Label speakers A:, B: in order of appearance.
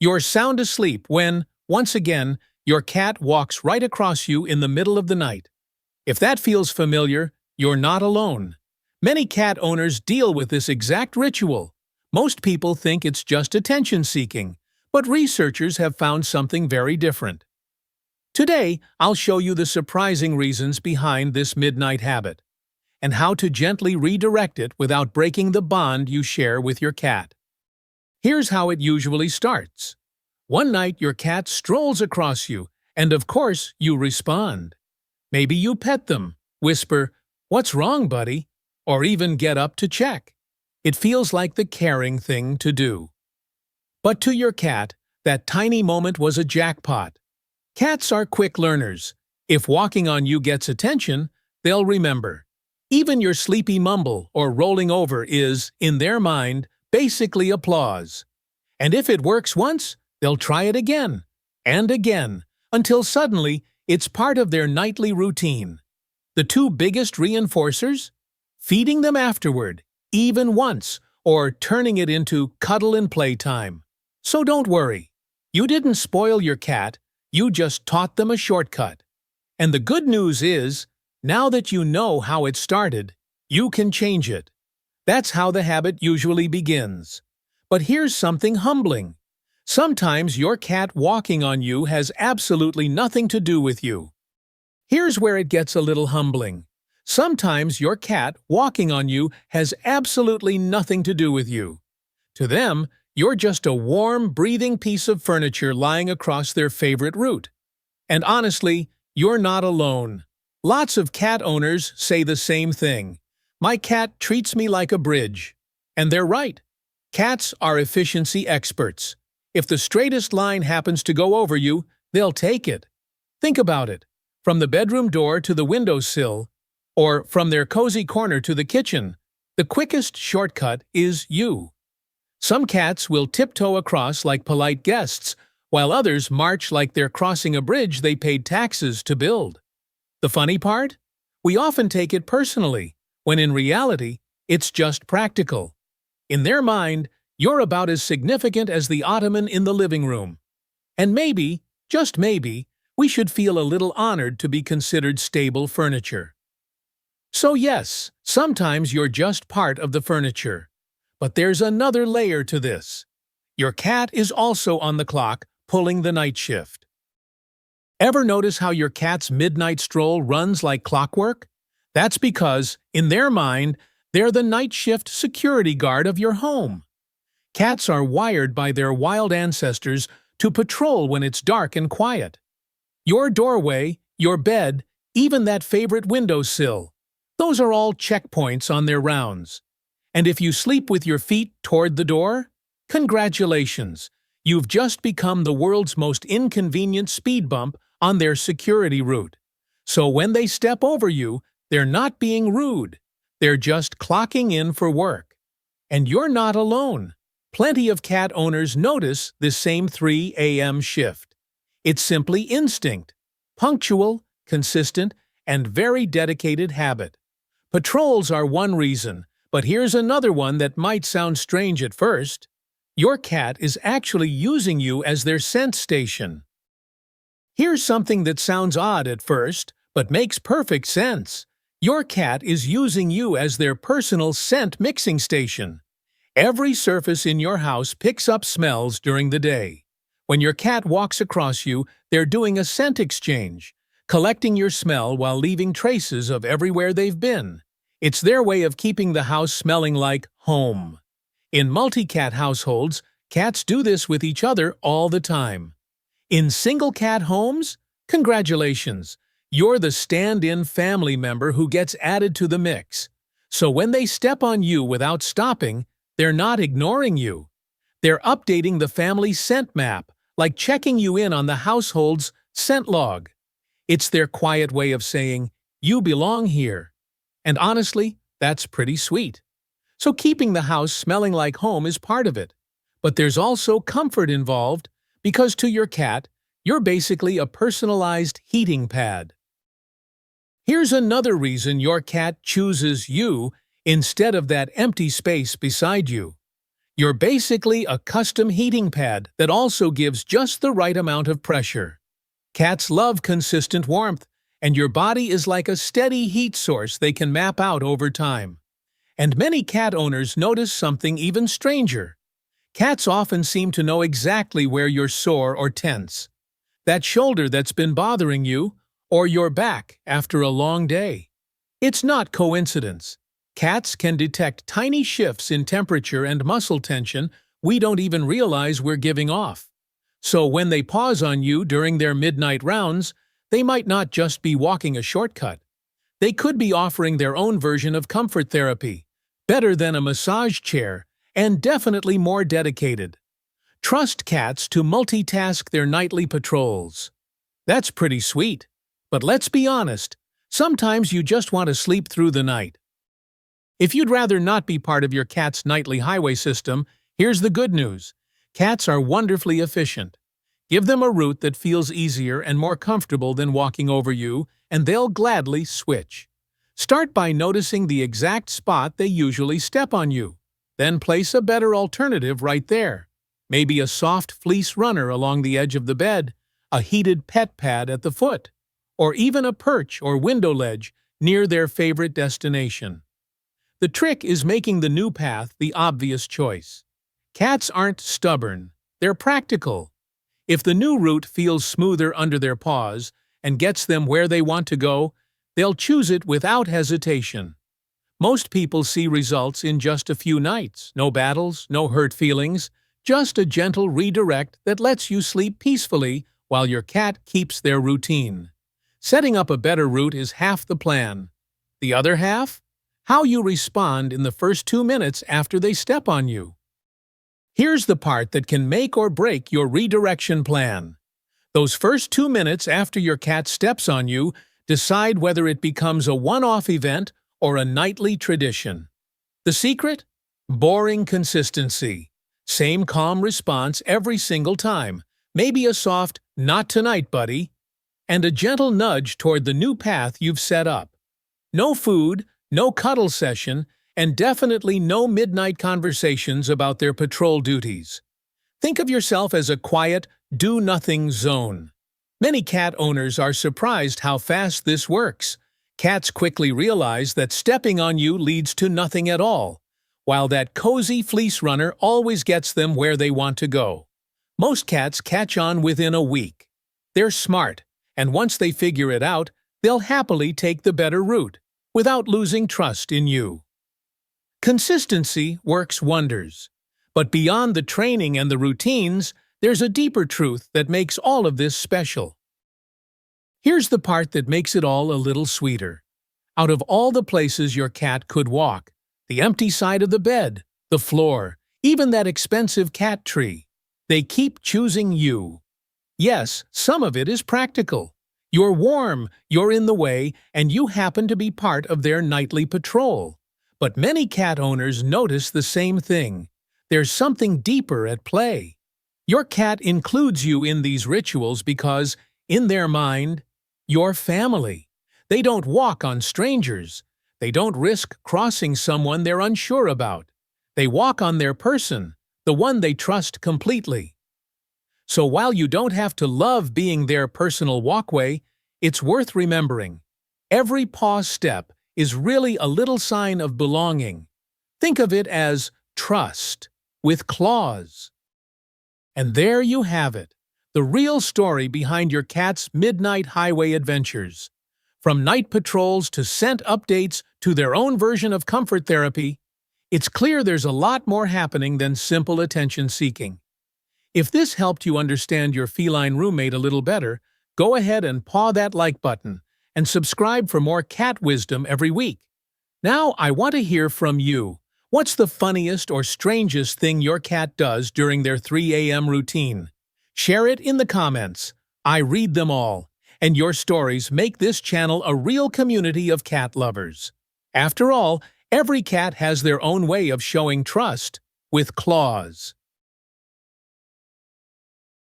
A: You're sound asleep when, once again, your cat walks right across you in the middle of the night. If that feels familiar, you're not alone. Many cat owners deal with this exact ritual. Most people think it's just attention-seeking, but researchers have found something very different. Today, I'll show you the surprising reasons behind this midnight habit, and how to gently redirect it without breaking the bond you share with your cat. Here's how it usually starts. One night your cat strolls across you, and of course you respond. Maybe you pet them, whisper, "What's wrong, buddy?" or even get up to check. It feels like the caring thing to do. But to your cat, that tiny moment was a jackpot. Cats are quick learners. If walking on you gets attention, they'll remember. Even your sleepy mumble or rolling over is, in their mind, basically applause. And if it works once, they'll try it again, and again, until suddenly it's part of their nightly routine. The two biggest reinforcers? Feeding them afterward, even once, or turning it into cuddle and play time. So don't worry. You didn't spoil your cat, you just taught them a shortcut. And the good news is, now that you know how it started, you can change it. That's how the habit usually begins. But here's something humbling. Sometimes your cat walking on you has absolutely nothing to do with you. Here's where it gets a little humbling. Sometimes your cat walking on you has absolutely nothing to do with you. To them, you're just a warm, breathing piece of furniture lying across their favorite route. And honestly, you're not alone. Lots of cat owners say the same thing. My cat treats me like a bridge. And they're right. Cats are efficiency experts. If the straightest line happens to go over you, they'll take it. Think about it. From the bedroom door to the windowsill, or from their cozy corner to the kitchen, the quickest shortcut is you. Some cats will tiptoe across like polite guests, while others march like they're crossing a bridge they paid taxes to build. The funny part? We often take it personally, when in reality, it's just practical. In their mind, you're about as significant as the ottoman in the living room. And maybe, just maybe, we should feel a little honored to be considered stable furniture. So yes, sometimes you're just part of the furniture. But there's another layer to this. Your cat is also on the clock, pulling the night shift. Ever notice how your cat's midnight stroll runs like clockwork? That's because, in their mind, they're the night shift security guard of your home. Cats are wired by their wild ancestors to patrol when it's dark and quiet. Your doorway, your bed, even that favorite windowsill. Those are all checkpoints on their rounds. And if you sleep with your feet toward the door, congratulations, you've just become the world's most inconvenient speed bump on their security route. So when they step over you, they're not being rude. They're just clocking in for work. And you're not alone. Plenty of cat owners notice this same 3 a.m. shift. It's simply instinct, punctual, consistent, and very dedicated habit. Patrols are one reason, but here's another one that might sound strange at first. Your cat is actually using you as their scent station. Here's something that sounds odd at first, but makes perfect sense. Your cat is using you as their personal scent mixing station. Every surface in your house picks up smells during the day. When your cat walks across you, they're doing a scent exchange, collecting your smell while leaving traces of everywhere they've been. It's their way of keeping the house smelling like home. In multi-cat households, cats do this with each other all the time. In single-cat homes, congratulations, you're the stand-in family member who gets added to the mix. So when they step on you without stopping, they're not ignoring you. They're updating the family scent map, like checking you in on the household's scent log. It's their quiet way of saying, "You belong here." And honestly, that's pretty sweet. So keeping the house smelling like home is part of it. But there's also comfort involved, because to your cat, you're basically a personalized heating pad. Here's another reason your cat chooses you instead of that empty space beside you. You're basically a custom heating pad that also gives just the right amount of pressure. Cats love consistent warmth, and your body is like a steady heat source they can map out over time. And many cat owners notice something even stranger. Cats often seem to know exactly where you're sore or tense. That shoulder that's been bothering you, or your back after a long day. It's not coincidence. Cats can detect tiny shifts in temperature and muscle tension we don't even realize we're giving off. So when they pause on you during their midnight rounds, they might not just be walking a shortcut. They could be offering their own version of comfort therapy, better than a massage chair, and definitely more dedicated. Trust cats to multitask their nightly patrols. That's pretty sweet. But let's be honest, sometimes you just want to sleep through the night. If you'd rather not be part of your cat's nightly highway system, here's the good news. Cats are wonderfully efficient. Give them a route that feels easier and more comfortable than walking over you, and they'll gladly switch. Start by noticing the exact spot they usually step on you. Then place a better alternative right there. Maybe a soft fleece runner along the edge of the bed, a heated pet pad at the foot, or even a perch or window ledge near their favorite destination. The trick is making the new path the obvious choice. Cats aren't stubborn, they're practical. If the new route feels smoother under their paws and gets them where they want to go, they'll choose it without hesitation. Most people see results in just a few nights. No battles, no hurt feelings, just a gentle redirect that lets you sleep peacefully while your cat keeps their routine. Setting up a better route is half the plan. The other half? How you respond in the first 2 minutes after they step on you. Here's the part that can make or break your redirection plan. Those first 2 minutes after your cat steps on you decide whether it becomes a one-off event or a nightly tradition. The secret? Boring consistency. Same calm response every single time. Maybe a soft, "Not tonight, buddy," and a gentle nudge toward the new path you've set up. No food, no cuddle session, and definitely no midnight conversations about their patrol duties. Think of yourself as a quiet, do-nothing zone. Many cat owners are surprised how fast this works. Cats quickly realize that stepping on you leads to nothing at all, while that cozy fleece runner always gets them where they want to go. Most cats catch on within a week. They're smart, and once they figure it out, they'll happily take the better route, without losing trust in you. Consistency works wonders. But beyond the training and the routines, there's a deeper truth that makes all of this special. Here's the part that makes it all a little sweeter. Out of all the places your cat could walk, the empty side of the bed, the floor, even that expensive cat tree, they keep choosing you. Yes, some of it is practical. You're warm, you're in the way, and you happen to be part of their nightly patrol. But many cat owners notice the same thing. There's something deeper at play. Your cat includes you in these rituals because, in their mind, you're family. They don't walk on strangers. They don't risk crossing someone they're unsure about. They walk on their person, the one they trust completely. So while you don't have to love being their personal walkway, it's worth remembering. Every paw step is really a little sign of belonging. Think of it as trust, with claws. And there you have it, the real story behind your cat's midnight highway adventures. From night patrols to scent updates to their own version of comfort therapy, it's clear there's a lot more happening than simple attention-seeking. If this helped you understand your feline roommate a little better, go ahead and paw that like button and subscribe for more cat wisdom every week. Now I want to hear from you. What's the funniest or strangest thing your cat does during their 3 a.m. routine? Share it in the comments. I read them all, and your stories make this channel a real community of cat lovers. After all, every cat has their own way of showing trust, with claws.